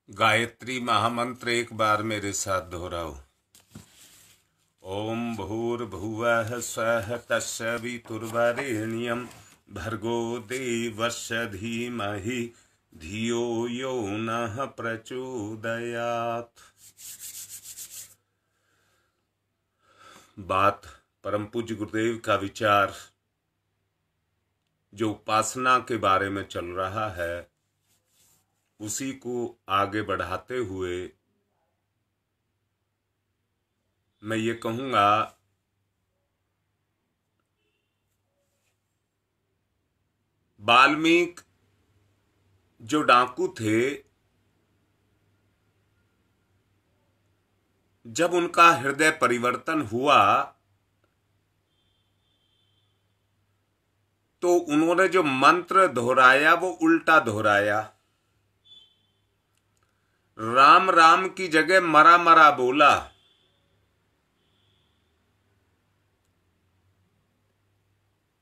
गायत्री महामंत्र एक बार मेरे साथ दोहराओ। ओम भूर्भुवः स्वः तत्सवितुर्वरेण्यं भर्गो देवस्य धीमहि धियो यो नः प्रचोदयात्। बात परम पूज्य गुरुदेव का विचार जो उपासना के बारे में चल रहा है उसी को आगे बढ़ाते हुए मैं ये कहूँगा, वाल्मीकि जो डाकू थे, जब उनका हृदय परिवर्तन हुआ तो उन्होंने जो मंत्र दोहराया वो उल्टा दोहराया। राम राम की जगह मरा मरा बोला।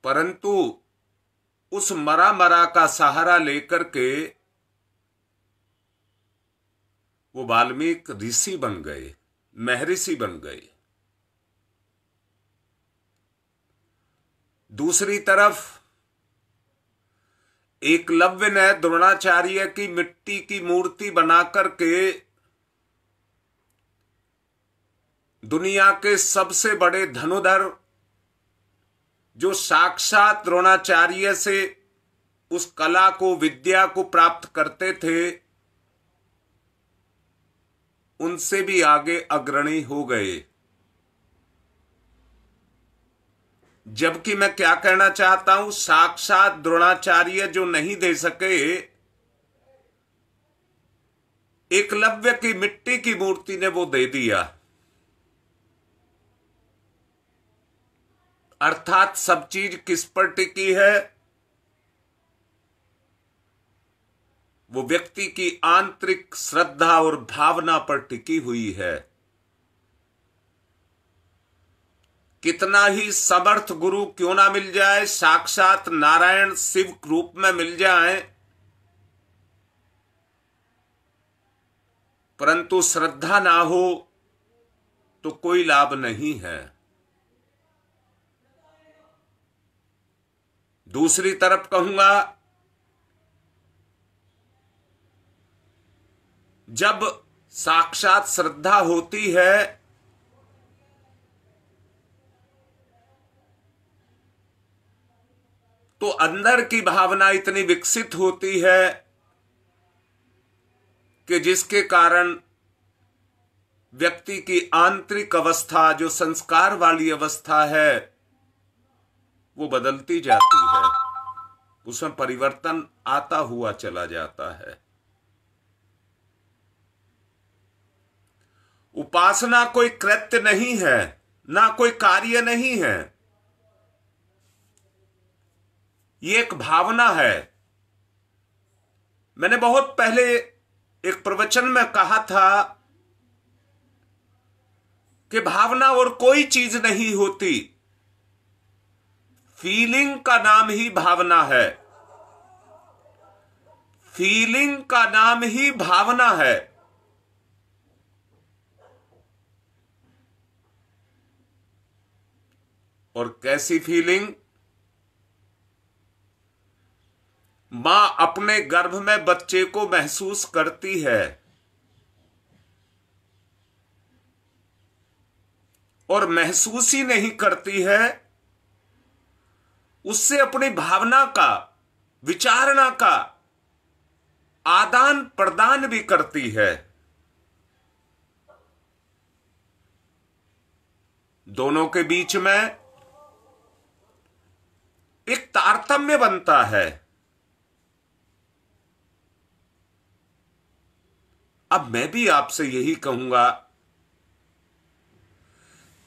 परंतु उस मरा मरा का सहारा लेकर के वो वाल्मीकि ऋषि बन गए, महर्षि बन गए। दूसरी तरफ एकलव्य ने द्रोणाचार्य की मिट्टी की मूर्ति बनाकर के दुनिया के सबसे बड़े धनुधर जो साक्षात द्रोणाचार्य से उस कला को, विद्या को प्राप्त करते थे, उनसे भी आगे अग्रणी हो गए। जबकि मैं क्या कहना चाहता हूं, साक्षात द्रोणाचार्य जो नहीं दे सके, एकलव्य की मिट्टी की मूर्ति ने वो दे दिया। अर्थात सब चीज किस पर टिकी है? वो व्यक्ति की आंतरिक श्रद्धा और भावना पर टिकी हुई है। कितना ही समर्थ गुरु क्यों ना मिल जाए, साक्षात नारायण शिव रूप में मिल जाए, परंतु श्रद्धा ना हो तो कोई लाभ नहीं है। दूसरी तरफ कहूंगा, जब साक्षात श्रद्धा होती है तो अंदर की भावना इतनी विकसित होती है कि जिसके कारण व्यक्ति की आंतरिक अवस्था, जो संस्कार वाली अवस्था है, वो बदलती जाती है, उसमें परिवर्तन आता हुआ चला जाता है। उपासना कोई कृत्य नहीं है, ना कोई कार्य नहीं है, ये एक भावना है। मैंने बहुत पहले एक प्रवचन में कहा था कि भावना और कोई चीज नहीं होती, फीलिंग का नाम ही भावना है। फीलिंग का नाम ही भावना है। और कैसी फीलिंग? मां अपने गर्भ में बच्चे को महसूस करती है और महसूस ही नहीं करती है, उससे अपनी भावना का, विचारणा का आदान प्रदान भी करती है। दोनों के बीच में एक तारतम्य बनता है। अब मैं भी आपसे यही कहूंगा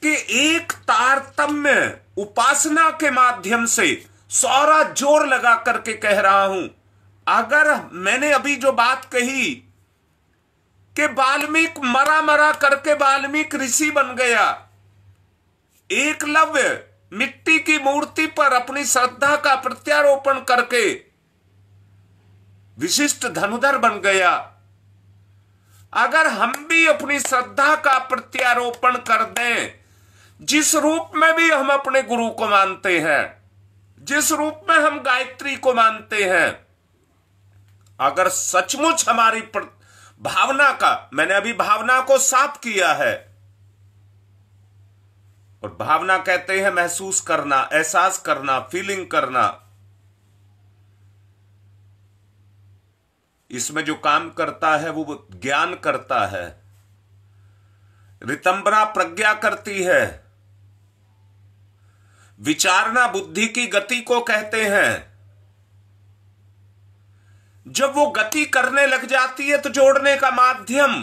कि एक तारतम्य उपासना के माध्यम से, सारा जोर लगा करके कह रहा हूं, अगर मैंने अभी जो बात कही कि वाल्मीकि मरा मरा करके वाल्मीकि ऋषि बन गया, एकलव्य मिट्टी की मूर्ति पर अपनी श्रद्धा का प्रत्यारोपण करके विशिष्ट धनुधर बन गया, अगर हम भी अपनी श्रद्धा का प्रत्यारोपण कर दें, जिस रूप में भी हम अपने गुरु को मानते हैं, जिस रूप में हम गायत्री को मानते हैं, अगर सचमुच हमारी भावना का, मैंने अभी भावना को साफ किया है, और भावना कहते हैं महसूस करना, एहसास करना, फीलिंग करना। इसमें जो काम करता है वो ज्ञान करता है, रितंबरा प्रज्ञा करती है, विचारना बुद्धि की गति को कहते हैं। जब वो गति करने लग जाती है तो जोड़ने का माध्यम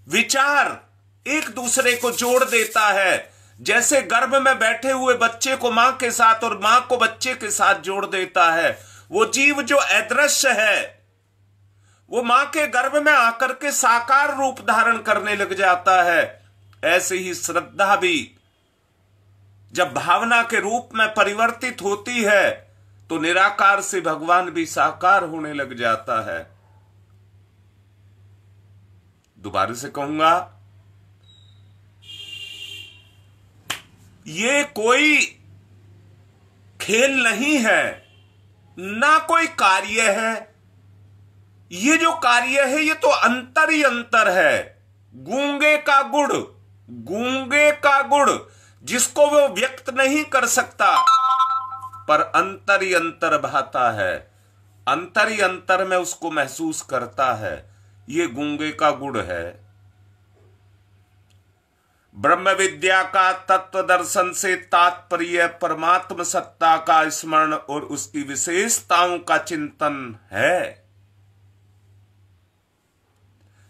विचार एक दूसरे को जोड़ देता है। जैसे गर्भ में बैठे हुए बच्चे को मां के साथ और मां को बच्चे के साथ जोड़ देता है। वो जीव जो अदृश्य है वो मां के गर्भ में आकर के साकार रूप धारण करने लग जाता है। ऐसे ही श्रद्धा भी जब भावना के रूप में परिवर्तित होती है तो निराकार से भगवान भी साकार होने लग जाता है। दोबारा से कहूंगा, ये कोई खेल नहीं है, ना कोई कार्य है। ये जो कार्य है ये तो अंतर ही अंतर है। गूंगे का गुड़, गूंगे का गुड़ जिसको वो व्यक्त नहीं कर सकता, पर अंतर ही अंतर भाता है, अंतर ही अंतर में उसको महसूस करता है। ये गूंगे का गुड़ है। ब्रह्म विद्या का तत्व दर्शन से तात्पर्य परमात्म सत्ता का स्मरण और उसकी विशेषताओं का चिंतन है।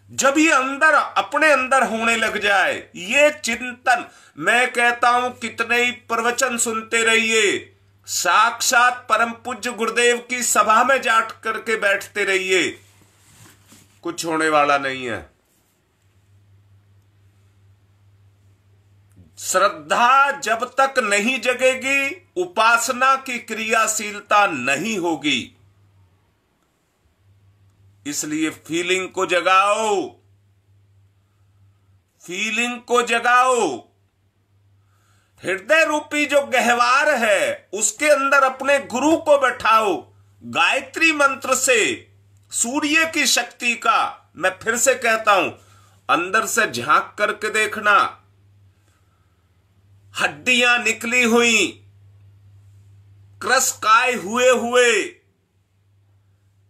जब ये अंदर अपने अंदर होने लग जाए ये चिंतन, मैं कहता हूं कितने ही प्रवचन सुनते रहिए, साक्षात परम पूज्य गुरुदेव की सभा में जाट करके बैठते रहिए, कुछ होने वाला नहीं है। श्रद्धा जब तक नहीं जगेगी उपासना की क्रियाशीलता नहीं होगी। इसलिए फीलिंग को जगाओ, फीलिंग को जगाओ। हृदय रूपी जो गहवार है उसके अंदर अपने गुरु को बैठाओ। गायत्री मंत्र से सूर्य की शक्ति का, मैं फिर से कहता हूं, अंदर से झांक करके देखना। हड्डियां निकली हुई, क्रसकाय हुए हुए,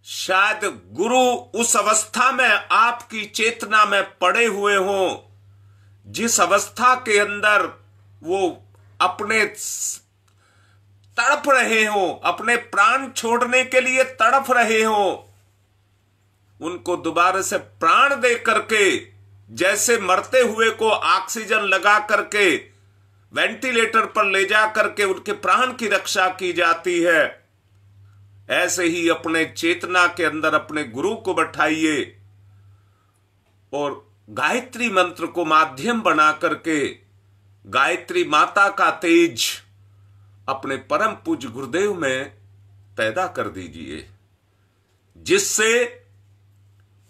शायद गुरु उस अवस्था में आपकी चेतना में पड़े हुए हो जिस अवस्था के अंदर वो अपने तड़प रहे हो, अपने प्राण छोड़ने के लिए तड़प रहे हो। उनको दोबारा से प्राण दे करके, जैसे मरते हुए को ऑक्सीजन लगा करके वेंटिलेटर पर ले जा करके उनके प्राण की रक्षा की जाती है, ऐसे ही अपने चेतना के अंदर अपने गुरु को बैठाइए और गायत्री मंत्र को माध्यम बना करके गायत्री माता का तेज अपने परम पूज्य गुरुदेव में पैदा कर दीजिए, जिससे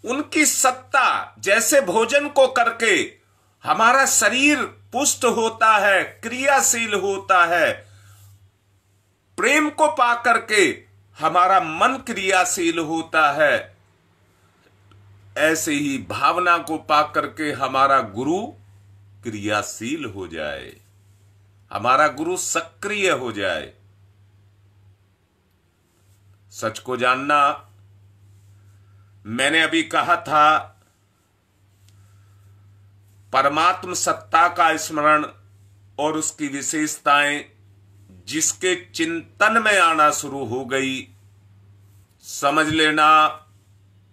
उनकी सत्ता, जैसे भोजन को करके हमारा शरीर पुष्ट होता है, क्रियाशील होता है, प्रेम को पा करके हमारा मन क्रियाशील होता है, ऐसे ही भावना को पा करके हमारा गुरु क्रियाशील हो जाए, हमारा गुरु सक्रिय हो जाए। सच को जानना, मैंने अभी कहा था, परमात्म सत्ता का स्मरण और उसकी विशेषताएं जिसके चिंतन में आना शुरू हो गई, समझ लेना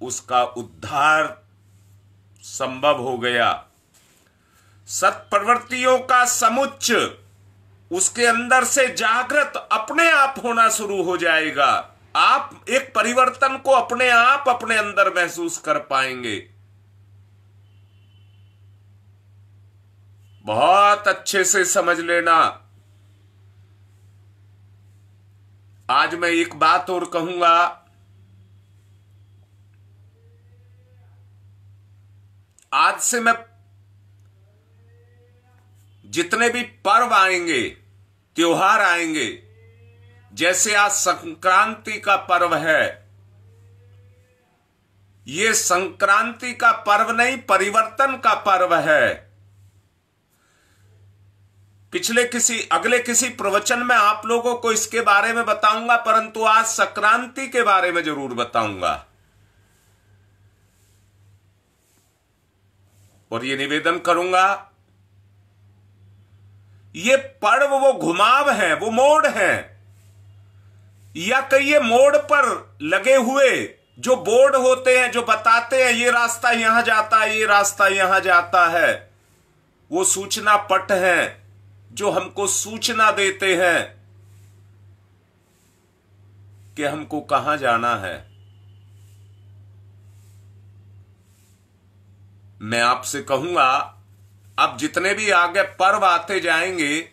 उसका उद्धार संभव हो गया। सत्प्रवृत्तियों का समुच्च उसके अंदर से जागृत अपने आप होना शुरू हो जाएगा। आप एक परिवर्तन को अपने आप अपने अंदर महसूस कर पाएंगे। बहुत अच्छे से समझ लेना। आज मैं एक बात और कहूंगा, आज से मैं जितने भी पर्व आएंगे, त्योहार आएंगे, जैसे आज संक्रांति का पर्व है, ये संक्रांति का पर्व नहीं, परिवर्तन का पर्व है। अगले किसी प्रवचन में आप लोगों को इसके बारे में बताऊंगा, परंतु आज संक्रांति के बारे में जरूर बताऊंगा। और ये निवेदन करूंगा, ये पर्व वो घुमाव है, वो मोड़ है, या कई मोड़ पर लगे हुए जो बोर्ड होते हैं जो बताते हैं ये रास्ता यहां जाता है, ये रास्ता यहां जाता है, वो सूचना पट हैं जो हमको सूचना देते हैं कि हमको कहां जाना है। मैं आपसे कहूंगा, अब जितने भी आगे पर्व आते जाएंगे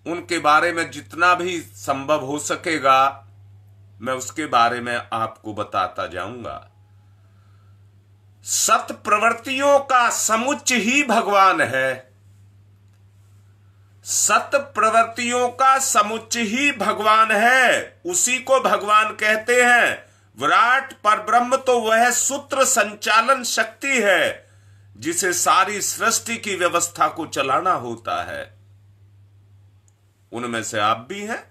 उनके बारे में जितना भी संभव हो सकेगा मैं उसके बारे में आपको बताता जाऊंगा। सत प्रवृत्तियों का समुच्चय ही भगवान है। सत प्रवृत्तियों का समुच्चय ही भगवान है, उसी को भगवान कहते हैं। विराट परब्रह्म तो वह सूत्र संचालन शक्ति है जिसे सारी सृष्टि की व्यवस्था को चलाना होता है। उनमें से आप भी हैं।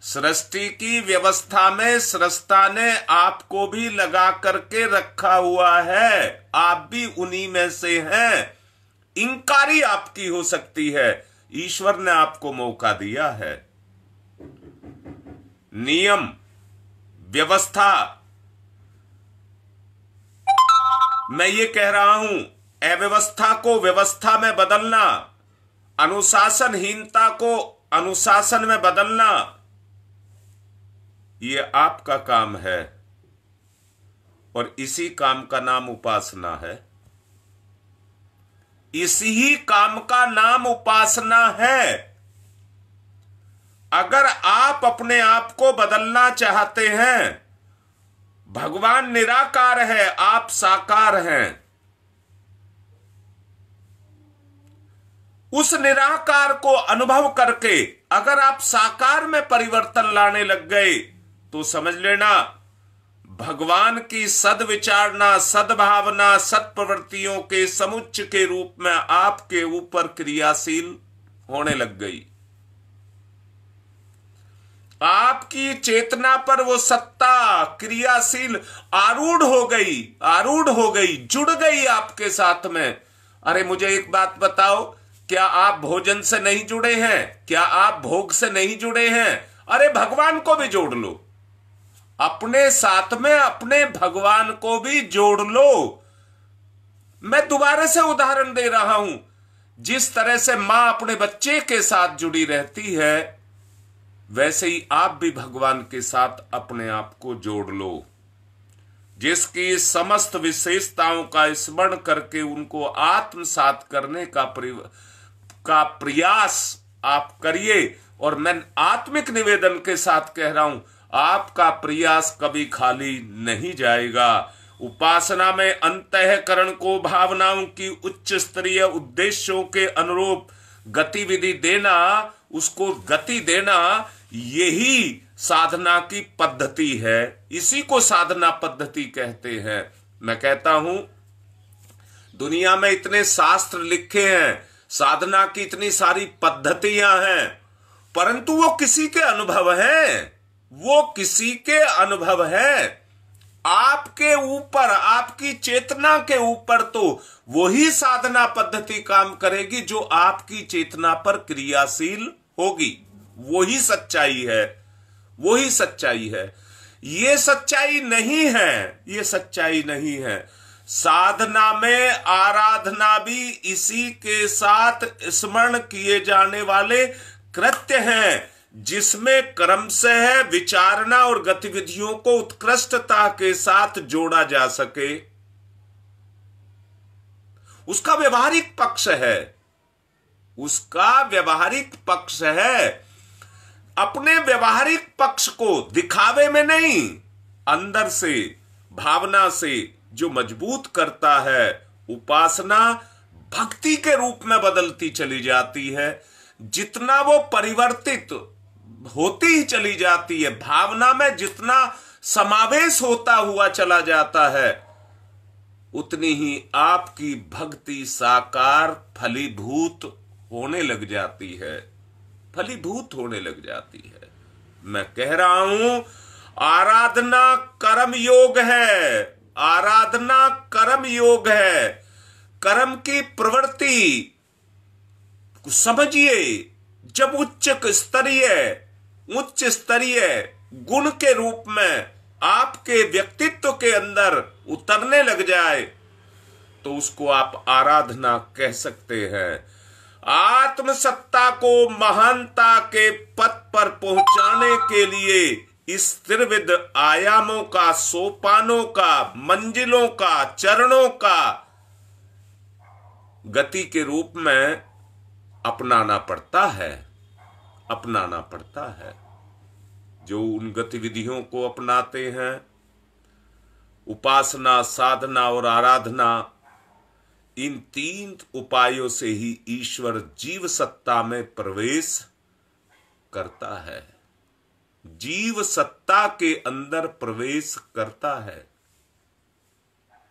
सृष्टि की व्यवस्था में सृष्टा ने आपको भी लगा करके रखा हुआ है, आप भी उन्हीं में से हैं। इंकारी आपकी हो सकती है, ईश्वर ने आपको मौका दिया है। नियम, व्यवस्था, मैं ये कह रहा हूं, अव्यवस्था को व्यवस्था में बदलना, अनुशासनहीनता को अनुशासन में बदलना, ये आपका काम है। और इसी काम का नाम उपासना है। इसी ही काम का नाम उपासना है। अगर आप अपने आप को बदलना चाहते हैं, भगवान निराकार है, आप साकार हैं। उस निराकार को अनुभव करके अगर आप साकार में परिवर्तन लाने लग गए तो समझ लेना भगवान की सद्विचारणा, सद्भावना, सत्प्रवृत्तियों के समुच्चय के रूप में आपके ऊपर क्रियाशील होने लग गई। आपकी चेतना पर वो सत्ता क्रियाशील आरूढ़ हो गई, जुड़ गई आपके साथ में। अरे मुझे एक बात बताओ, क्या आप भोजन से नहीं जुड़े हैं? क्या आप भोग से नहीं जुड़े हैं? अरे भगवान को भी जोड़ लो, अपने साथ में अपने भगवान को भी जोड़ लो। मैं दोबारा से उदाहरण दे रहा हूं, जिस तरह से मां अपने बच्चे के साथ जुड़ी रहती है, वैसे ही आप भी भगवान के साथ अपने आप को जोड़ लो। जिसकी समस्त विशेषताओं का स्मरण करके उनको आत्मसात करने का प्रयास आप करिए। और मैं आत्मिक निवेदन के साथ कह रहा हूं, आपका प्रयास कभी खाली नहीं जाएगा। उपासना में अंतःकरण को भावनाओं की उच्च स्तरीय उद्देश्यों के अनुरूप गतिविधि देना, उसको गति देना, यही साधना की पद्धति है। इसी को साधना पद्धति कहते हैं। मैं कहता हूं, दुनिया में इतने शास्त्र लिखे हैं, साधना की इतनी सारी पद्धतियां हैं, परंतु वो किसी के अनुभव हैं, वो किसी के अनुभव है। आपके ऊपर, आपकी चेतना के ऊपर तो वही साधना पद्धति काम करेगी जो आपकी चेतना पर क्रियाशील होगी। वही सच्चाई है, वही सच्चाई है। ये सच्चाई नहीं है, ये सच्चाई नहीं है। साधना में आराधना भी इसी के साथ स्मरण किए जाने वाले कृत्य हैं, जिसमें क्रमशः विचारणा और गतिविधियों को उत्कृष्टता के साथ जोड़ा जा सके। उसका व्यवहारिक पक्ष है, उसका व्यवहारिक पक्ष है। अपने व्यवहारिक पक्ष को दिखावे में नहीं, अंदर से, भावना से, जो मजबूत करता है, उपासना भक्ति के रूप में बदलती चली जाती है। जितना वो परिवर्तित होती ही चली जाती है, भावना में जितना समावेश होता हुआ चला जाता है, उतनी ही आपकी भक्ति साकार फलीभूत होने लग जाती है, फलीभूत होने लग जाती है। मैं कह रहा हूं, आराधना कर्म योग है, आराधना कर्म योग है। कर्म की प्रवृत्ति समझिए, जब उच्च स्तरीय गुण के रूप में आपके व्यक्तित्व के अंदर उतरने लग जाए, तो उसको आप आराधना कह सकते हैं। आत्मसत्ता को महानता के पथ पर पहुंचाने के लिए इस त्रिविध आयामों का, सोपानों का, मंजिलों का, चरणों का गति के रूप में अपनाना पड़ता है, अपनाना पड़ता है। जो उन गतिविधियों को अपनाते हैं, उपासना, साधना और आराधना, इन 3 उपायों से ही ईश्वर जीव सत्ता में प्रवेश करता है, जीव सत्ता के अंदर प्रवेश करता है।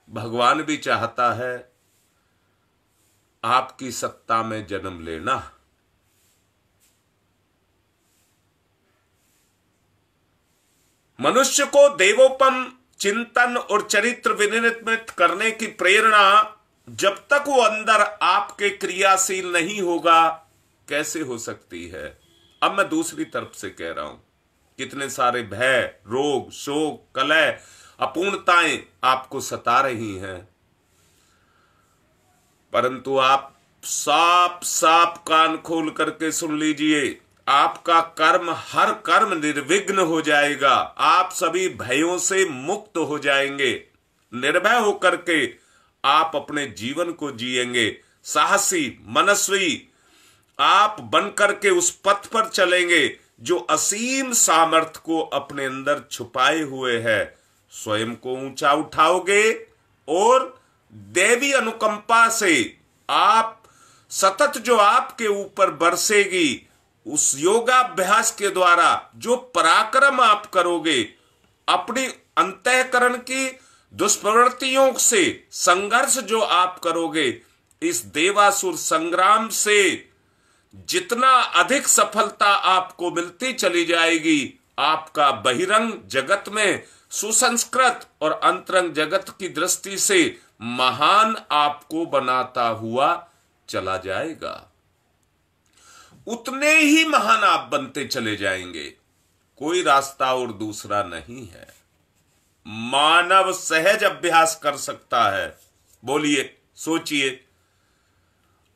भगवान भी चाहता है आपकी सत्ता में जन्म लेना। मनुष्य को देवोपम चिंतन और चरित्र विनिर्मित करने की प्रेरणा जब तक वो अंदर आपके क्रियाशील नहीं होगा, कैसे हो सकती है? अब मैं दूसरी तरफ से कह रहा हूं, कितने सारे भय, रोग, शोक, कलह, अपूर्णताएं आपको सता रही हैं, परंतु आप साफ साफ कान खोल करके सुन लीजिए, आपका कर्म, हर कर्म निर्विघ्न हो जाएगा। आप सभी भयों से मुक्त हो जाएंगे। निर्भय होकर के आप अपने जीवन को जिएंगे। साहसी, मनस्वी आप बनकर के उस पथ पर चलेंगे जो असीम सामर्थ्य को अपने अंदर छुपाए हुए है। स्वयं को ऊंचा उठाओगे और देवी अनुकंपा से आप सतत जो आपके ऊपर बरसेगी, उस योगाभ्यास के द्वारा जो पराक्रम आप करोगे, अपनी अंतःकरण की दुष्प्रवृत्तियों से संघर्ष जो आप करोगे, इस देवासुर संग्राम से जितना अधिक सफलता आपको मिलती चली जाएगी, आपका बहिरंग जगत में सुसंस्कृत और अंतरंग जगत की दृष्टि से महान आपको बनाता हुआ चला जाएगा। उतने ही महान आप बनते चले जाएंगे। कोई रास्ता और दूसरा नहीं है। मानव सहज अभ्यास कर सकता है। बोलिए, सोचिए,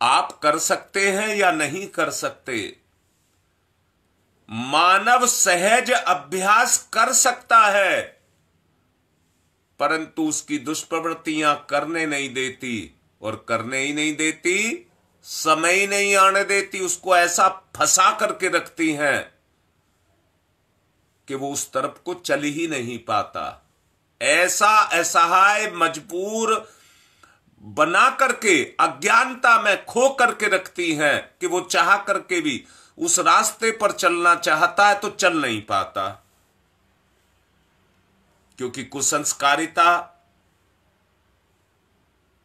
आप कर सकते हैं या नहीं कर सकते? मानव सहज अभ्यास कर सकता है, परंतु उसकी दुष्प्रवृत्तियां करने नहीं देती, और करने ही नहीं देती, समय ही नहीं आने देती। उसको ऐसा फंसा करके रखती हैं कि वो उस तरफ को चल ही नहीं पाता। ऐसा असहाय, मजबूर बना करके, अज्ञानता में खो करके रखती हैं कि वो चाह करके भी उस रास्ते पर चलना चाहता है तो चल नहीं पाता, क्योंकि कुसंस्कारिता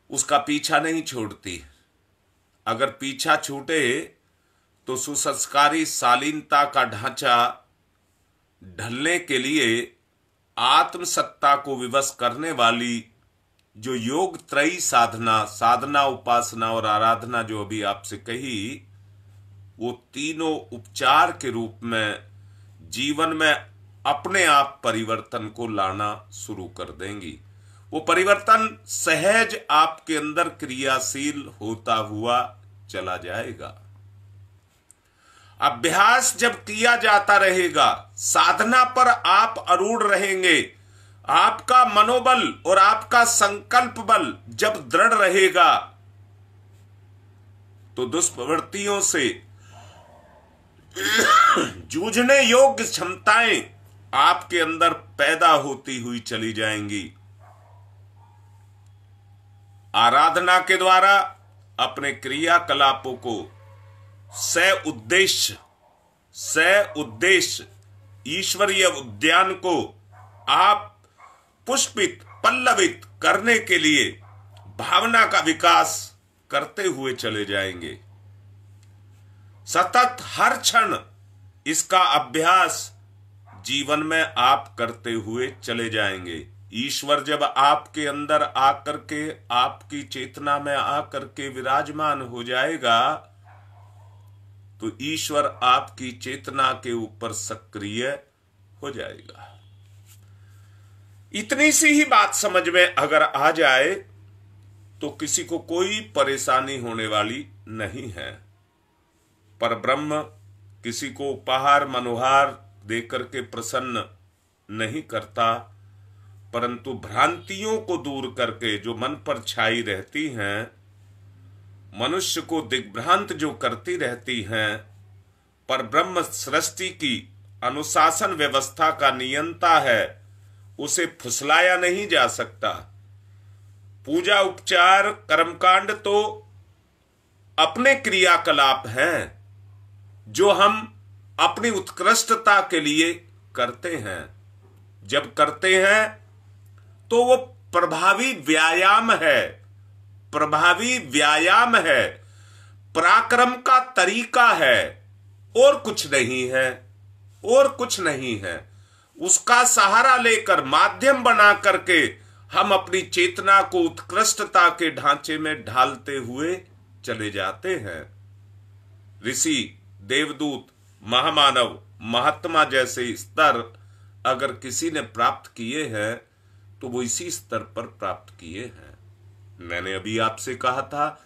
उसका पीछा नहीं छोड़ती। अगर पीछा छूटे तो सुसंस्कारी शालीनता का ढांचा ढलने के लिए आत्मसत्ता को विवश करने वाली जो योग त्रयी साधना, उपासना और आराधना जो अभी आपसे कही, वो तीनों उपचार के रूप में जीवन में अपने आप परिवर्तन को लाना शुरू कर देंगी। वो परिवर्तन सहज आपके अंदर क्रियाशील होता हुआ चला जाएगा। अभ्यास जब किया जाता रहेगा, साधना पर आप अरूढ़ रहेंगे, आपका मनोबल और आपका संकल्प बल जब दृढ़ रहेगा, तो दुष्प्रवृत्तियों से जूझने योग्य क्षमताएं आपके अंदर पैदा होती हुई चली जाएंगी। आराधना के द्वारा अपने क्रियाकलापों को उद्देश्य ईश्वरीय उद्यान को आप पुष्पित पल्लवित करने के लिए भावना का विकास करते हुए चले जाएंगे। सतत हर क्षण इसका अभ्यास जीवन में आप करते हुए चले जाएंगे। ईश्वर जब आपके अंदर आकर के, आपकी चेतना में आकर के विराजमान हो जाएगा तो ईश्वर आपकी चेतना के ऊपर सक्रिय हो जाएगा। इतनी सी ही बात समझ में अगर आ जाए तो किसी को कोई परेशानी होने वाली नहीं है। पर ब्रह्म किसी को उपहार मनोहार देकर के प्रसन्न नहीं करता, परंतु भ्रांतियों को दूर करके जो मन पर छाई रहती हैं, मनुष्य को दिग्भ्रांत जो करती रहती हैं, पर ब्रह्म सृष्टि की अनुशासन व्यवस्था का नियंता है, उसे फुसलाया नहीं जा सकता। पूजा उपचार कर्मकांड तो अपने क्रियाकलाप हैं जो हम अपनी उत्कृष्टता के लिए करते हैं। जब करते हैं तो वो प्रभावी व्यायाम है, पराक्रम का तरीका है, और कुछ नहीं है। उसका सहारा लेकर माध्यम बना करके हम अपनी चेतना को उत्कृष्टता के ढांचे में ढालते हुए चले जाते हैं। ऋषि, देवदूत, महामानव, महात्मा जैसे स्तर अगर किसी ने प्राप्त किए हैं तो वो इसी स्तर पर प्राप्त किए हैं। मैंने अभी आपसे कहा था,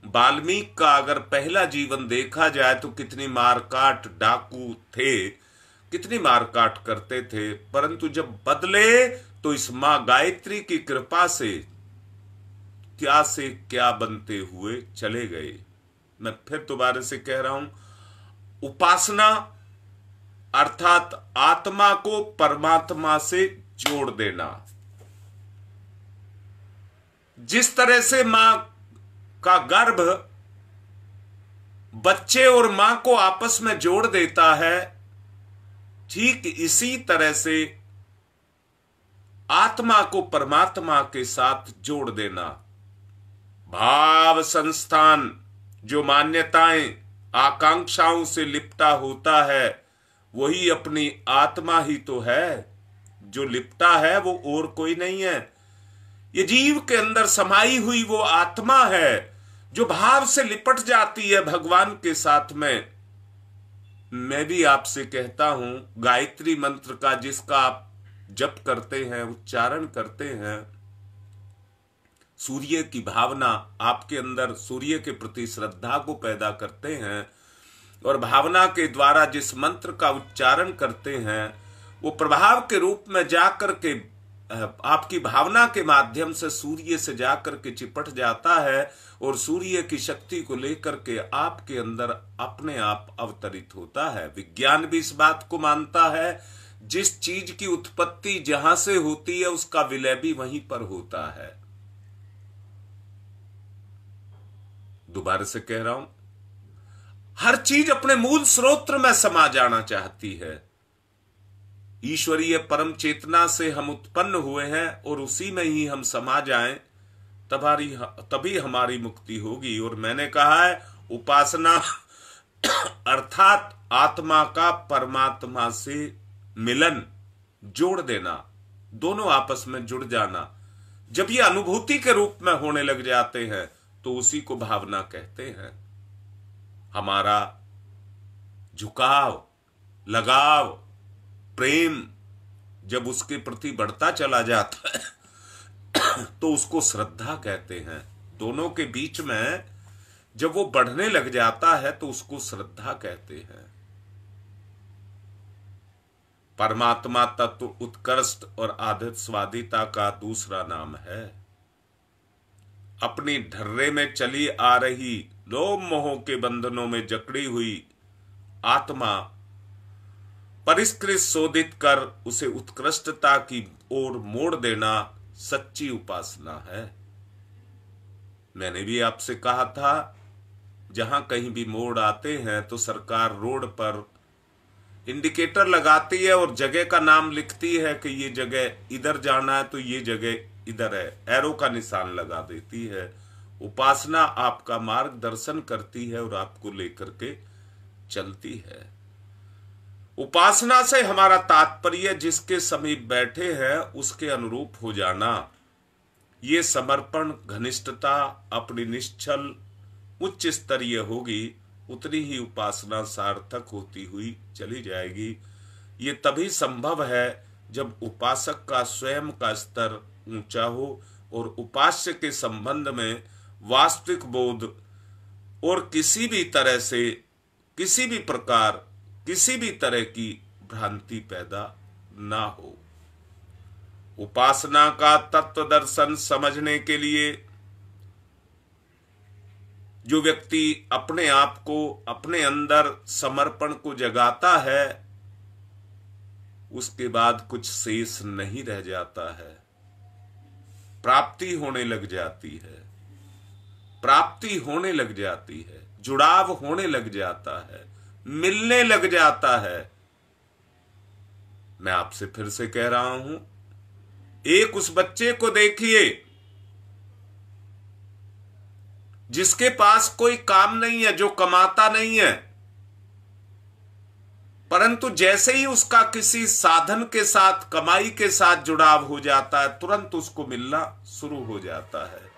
वाल्मीकि का अगर पहला जीवन देखा जाए तो कितनी मारकाट डाकू थे, कितनी मारकाट करते थे, परंतु जब बदले तो इस मां गायत्री की कृपा से क्या बनते हुए चले गए। मैं फिर दोबारा से कह रहा हूं, उपासना अर्थात आत्मा को परमात्मा से जोड़ देना। जिस तरह से मां का गर्भ बच्चे और मां को आपस में जोड़ देता है, ठीक इसी तरह से आत्मा को परमात्मा के साथ जोड़ देना। भाव संस्थान जो मान्यताएं आकांक्षाओं से लिपटा होता है, वही अपनी आत्मा ही तो है। जो लिपटा है वो और कोई नहीं है। ये जीव के अंदर समाई हुई वो आत्मा है जो भाव से लिपट जाती है भगवान के साथ में। मैं भी आपसे कहता हूं, गायत्री मंत्र का जिसका आप जप करते हैं, उच्चारण करते हैं, सूर्य की भावना आपके अंदर सूर्य के प्रति श्रद्धा को पैदा करते हैं, और भावना के द्वारा जिस मंत्र का उच्चारण करते हैं वो प्रभाव के रूप में जाकर के आपकी भावना के माध्यम से सूर्य से जाकर के चिपट जाता है, और सूर्य की शक्ति को लेकर के आपके अंदर अपने आप अवतरित होता है। विज्ञान भी इस बात को मानता है, जिस चीज की उत्पत्ति जहां से होती है उसका विलय भी वहीं पर होता है। दोबारा से कह रहा हूं, हर चीज अपने मूल स्रोत में समा जाना चाहती है। ईश्वरीय परम चेतना से हम उत्पन्न हुए हैं और उसी में ही हम समा जाएं, तभी हमारी मुक्ति होगी। और मैंने कहा है, उपासना अर्थात आत्मा का परमात्मा से मिलन, जोड़ देना, दोनों आपस में जुड़ जाना। जब ये अनुभूति के रूप में होने लग जाते हैं तो उसी को भावना कहते हैं। हमारा झुकाव, लगाव, प्रेम जब उसके प्रति बढ़ता चला जाता है तो उसको श्रद्धा कहते हैं। दोनों के बीच में जब वो बढ़ने लग जाता है तो उसको श्रद्धा कहते हैं। परमात्मा तत्व उत्कृष्ट और आध्यात्मिकता का दूसरा नाम है। अपनी ढर्रे में चली आ रही लोभ मोह के बंधनों में जकड़ी हुई आत्मा परिष्कृत शोधित कर उसे उत्कृष्टता की ओर मोड़ देना सच्ची उपासना है। मैंने भी आपसे कहा था, जहां कहीं भी मोड़ आते हैं तो सरकार रोड पर इंडिकेटर लगाती है और जगह का नाम लिखती है कि ये जगह इधर जाना है तो ये जगह इधर है, एरो का निशान लगा देती है। उपासना आपका मार्गदर्शन करती है और आपको लेकर के चलती है। उपासना से हमारा तात्पर्य जिसके समीप बैठे हैं उसके अनुरूप हो जाना। ये समर्पण, घनिष्ठता अपनी निश्चल उच्च स्तरीय होगी, उतनी ही उपासना सार्थक होती हुई चली जाएगी। ये तभी संभव है जब उपासक का स्वयं का स्तर ऊंचा हो और उपास्य के संबंध में वास्तविक बोध और किसी भी तरह से, किसी भी प्रकार, किसी भी तरह की भ्रांति पैदा ना हो। उपासना का तत्व दर्शन समझने के लिए जो व्यक्ति अपने आप को, अपने अंदर समर्पण को जगाता है, उसके बाद कुछ शेष नहीं रह जाता है। प्राप्ति होने लग जाती है, प्राप्ति होने लग जाती है, जुड़ाव होने लग जाता है, मिलने लग जाता है। मैं आपसे फिर से कह रहा हूं, एक उस बच्चे को देखिए जिसके पास कोई काम नहीं है, जो कमाता नहीं है, परंतु जैसे ही उसका किसी साधन के साथ, कमाई के साथ जुड़ाव हो जाता है, तुरंत उसको मिलना शुरू हो जाता है।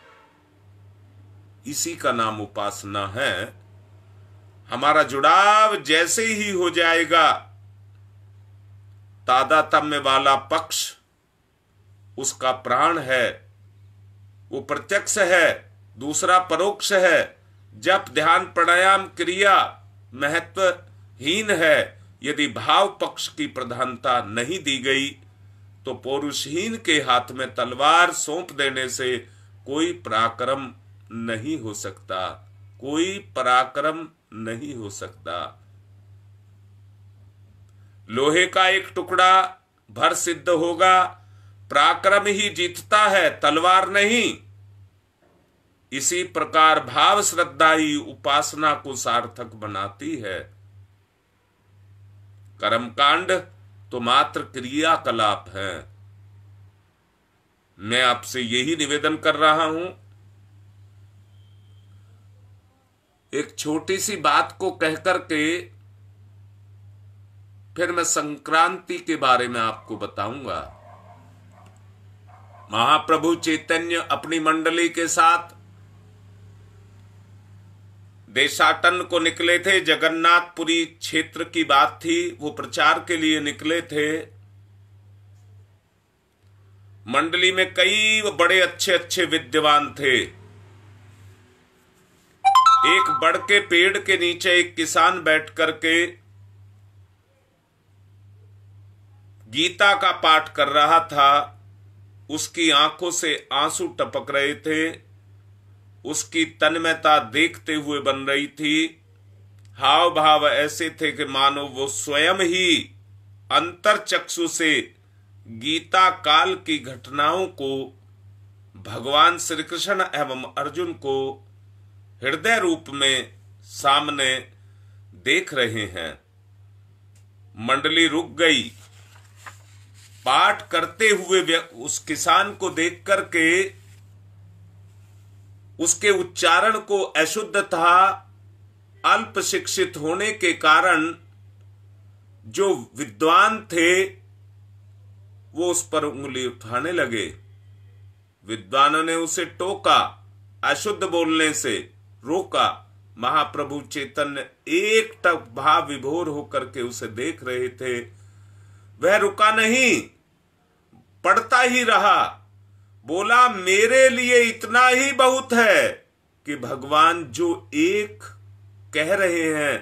इसी का नाम उपासना है। हमारा जुड़ाव जैसे ही हो जाएगा, तादात्म्य वाला पक्ष उसका प्राण है, वो प्रत्यक्ष है, दूसरा परोक्ष है। जब ध्यान प्राणायाम क्रिया महत्वहीन है, यदि भाव पक्ष की प्रधानता नहीं दी गई तो पौरुषहीन के हाथ में तलवार सौंप देने से कोई पराक्रम नहीं हो सकता, कोई पराक्रम नहीं हो सकता। लोहे का एक टुकड़ा भर सिद्ध होगा, पराक्रम ही जीतता है, तलवार नहीं। इसी प्रकार भाव श्रद्धा ही उपासना को सार्थक बनाती है। कर्मकांड तो मात्र क्रियाकलाप है। मैं आपसे यही निवेदन कर रहा हूं। एक छोटी सी बात को कहकर के फिर मैं संक्रांति के बारे में आपको बताऊंगा। महाप्रभु चैतन्य अपनी मंडली के साथ देशाटन को निकले थे। जगन्नाथपुरी क्षेत्र की बात थी, वो प्रचार के लिए निकले थे। मंडली में कई बड़े अच्छे अच्छे विद्वान थे। एक बड़ के पेड़ के नीचे एक किसान बैठ करके गीता का पाठ कर रहा था। उसकी आंखों से आंसू टपक रहे थे, उसकी तन्मयता देखते हुए बन रही थी। हाव भाव ऐसे थे कि मानो वो स्वयं ही अंतर चक्षु से गीता काल की घटनाओं को भगवान श्री कृष्ण एवं अर्जुन को हृदय रूप में सामने देख रहे हैं। मंडली रुक गई। पाठ करते हुए उस किसान को देख करके उसके उच्चारण को अशुद्ध था। अल्प शिक्षित होने के कारण जो विद्वान थे वो उस पर उंगली उठाने लगे। विद्वानों ने उसे टोका, अशुद्ध बोलने से रोका। महाप्रभु चैतन्य एक टक भाव विभोर होकर के उसे देख रहे थे। वह रुका नहीं, पढ़ता ही रहा। बोला, मेरे लिए इतना ही बहुत है कि भगवान जो एक कह रहे हैं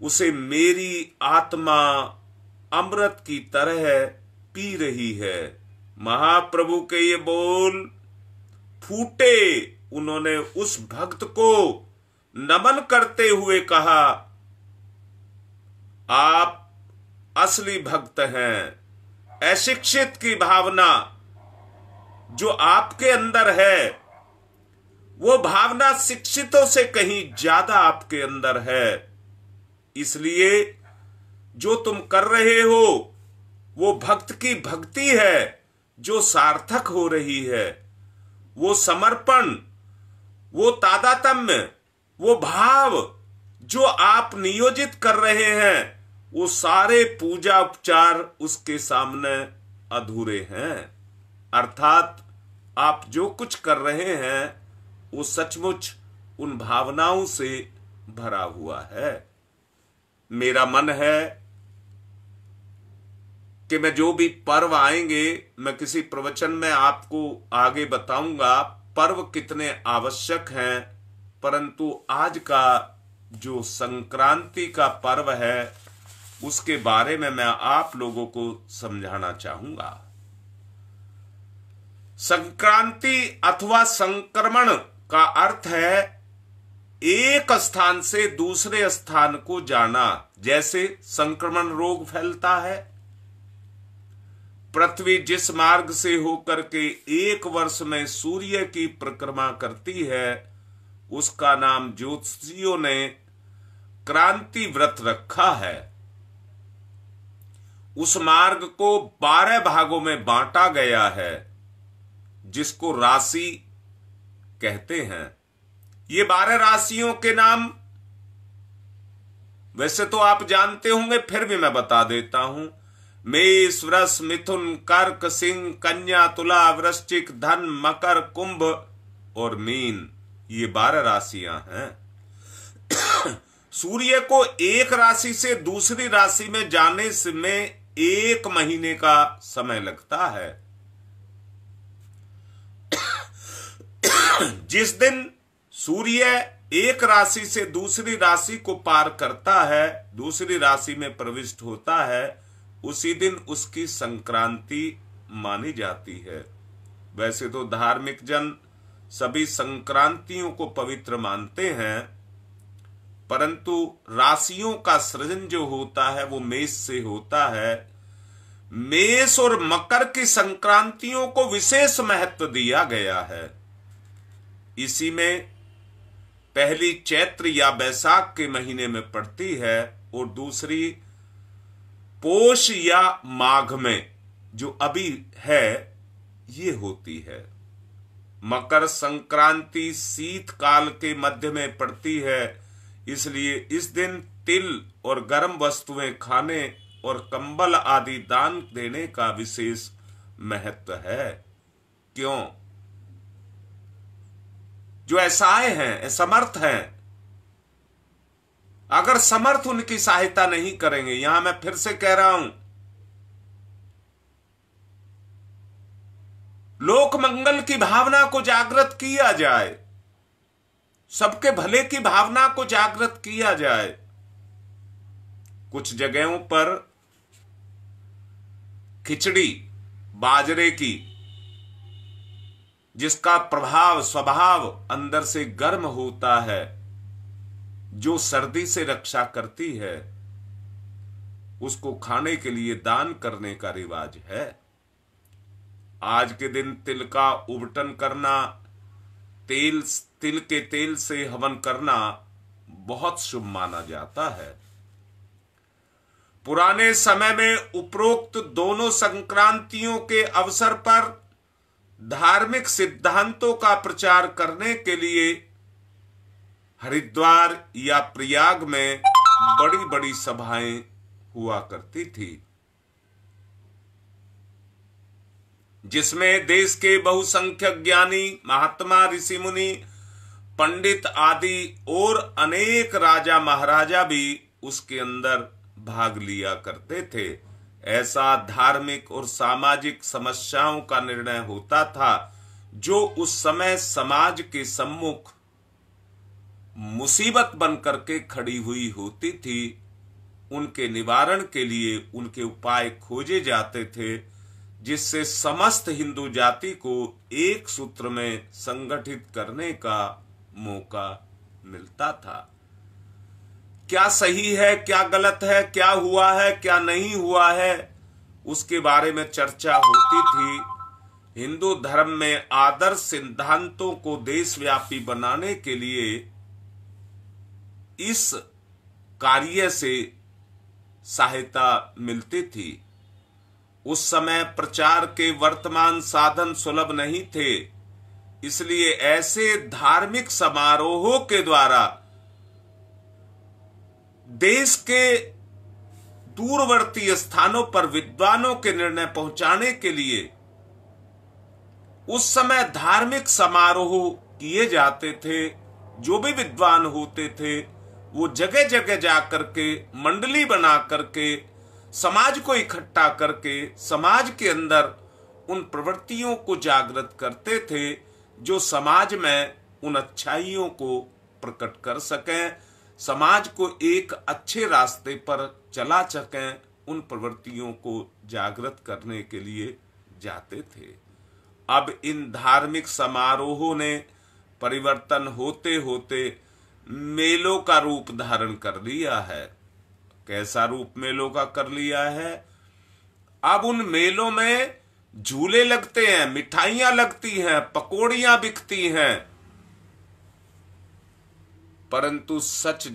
उसे मेरी आत्मा अमृत की तरह पी रही है। महाप्रभु के ये बोल फूटे। उन्होंने उस भक्त को नमन करते हुए कहा, आप असली भक्त हैं। अशिक्षित की भावना जो आपके अंदर है वो भावना शिक्षितों से कहीं ज्यादा आपके अंदर है। इसलिए जो तुम कर रहे हो वो भक्त की भक्ति है जो सार्थक हो रही है। वो समर्पण, वो तादात्म्य, वो भाव जो आप नियोजित कर रहे हैं, वो सारे पूजा उपचार उसके सामने अधूरे हैं। अर्थात आप जो कुछ कर रहे हैं वो सचमुच उन भावनाओं से भरा हुआ है। मेरा मन है कि मैं जो भी पर्व आएंगे, मैं किसी प्रवचन में आपको आगे बताऊंगा पर्व कितने आवश्यक हैं, परंतु आज का जो संक्रांति का पर्व है उसके बारे में मैं आप लोगों को समझाना चाहूंगा। संक्रांति अथवा संक्रमण का अर्थ है एक स्थान से दूसरे स्थान को जाना। जैसे संक्रमण रोग फैलता है, पृथ्वी जिस मार्ग से होकर के एक वर्ष में सूर्य की परिक्रमा करती है उसका नाम ज्योतिषियों ने क्रांति व्रत रखा है। उस मार्ग को 12 भागों में बांटा गया है जिसको राशि कहते हैं। ये 12 राशियों के नाम वैसे तो आप जानते होंगे, फिर भी मैं बता देता हूं। मेष, वृष, मिथुन, कर्क, सिंह, कन्या, तुला, वृश्चिक, धन, मकर, कुंभ और मीन, ये 12 राशियां हैं। सूर्य को एक राशि से दूसरी राशि में जाने में 1 महीने का समय लगता है। जिस दिन सूर्य एक राशि से दूसरी राशि को पार करता है, दूसरी राशि में प्रविष्ट होता है, उसी दिन उसकी संक्रांति मानी जाती है। वैसे तो धार्मिक जन सभी संक्रांतियों को पवित्र मानते हैं, परंतु राशियों का सृजन जो होता है वो मेष से होता है। मेष और मकर की संक्रांतियों को विशेष महत्व दिया गया है। इसी में पहली चैत्र या बैसाख के महीने में पड़ती है और दूसरी पोष या माघ में जो अभी है ये होती है। मकर संक्रांति शीतकाल के मध्य में पड़ती है, इसलिए इस दिन तिल और गर्म वस्तुएं खाने और कंबल आदि दान देने का विशेष महत्व है। क्यों? जो असहाय हैं, असमर्थ हैं, अगर समर्थ उनकी सहायता नहीं करेंगे, यहां मैं फिर से कह रहा हूं, लोक मंगल की भावना को जागृत किया जाए, सबके भले की भावना को जागृत किया जाए। कुछ जगहों पर खिचड़ी बाजरे की, जिसका प्रभाव स्वभाव अंदर से गर्म होता है, जो सर्दी से रक्षा करती है, उसको खाने के लिए दान करने का रिवाज है। आज के दिन तिल का उबटन करना, तिल के तेल से हवन करना बहुत शुभ माना जाता है। पुराने समय में उपरोक्त दोनों संक्रांतियों के अवसर पर धार्मिक सिद्धांतों का प्रचार करने के लिए हरिद्वार या प्रयाग में बड़ी बड़ी सभाएं हुआ करती थी, जिसमें देश के बहुसंख्यक ज्ञानी, महात्मा, ऋषि मुनि, पंडित आदि और अनेक राजा महाराजा भी उसके अंदर भाग लिया करते थे। ऐसा धार्मिक और सामाजिक समस्याओं का निर्णय होता था जो उस समय समाज के सम्मुख मुसीबत बनकर के खड़ी हुई होती थी। उनके निवारण के लिए उनके उपाय खोजे जाते थे, जिससे समस्त हिंदू जाति को एक सूत्र में संगठित करने का मौका मिलता था। क्या सही है, क्या गलत है, क्या हुआ है, क्या नहीं हुआ है, उसके बारे में चर्चा होती थी। हिंदू धर्म में आदर्श सिद्धांतों को देशव्यापी बनाने के लिए इस कार्य से सहायता मिलती थी। उस समय प्रचार के वर्तमान साधन सुलभ नहीं थे, इसलिए ऐसे धार्मिक समारोहों के द्वारा देश के दूरवर्ती स्थानों पर विद्वानों के निर्णय पहुंचाने के लिए उस समय धार्मिक समारोह किए जाते थे। जो भी विद्वान होते थे वो जगह जगह जाकर के मंडली बना करके समाज को इकट्ठा करके समाज के अंदर उन प्रवृत्तियों को जागृत करते थे जो समाज में उन अच्छाइयों को प्रकट कर सकें, समाज को एक अच्छे रास्ते पर चला सकें। उन प्रवृत्तियों को जागृत करने के लिए जाते थे। अब इन धार्मिक समारोहों ने परिवर्तन होते होते मेलों का रूप धारण कर लिया है। कैसा रूप मेलों का कर लिया है? अब उन मेलों में झूले लगते हैं, मिठाइयां लगती हैं, पकौड़ियां बिकती हैं, परंतु सच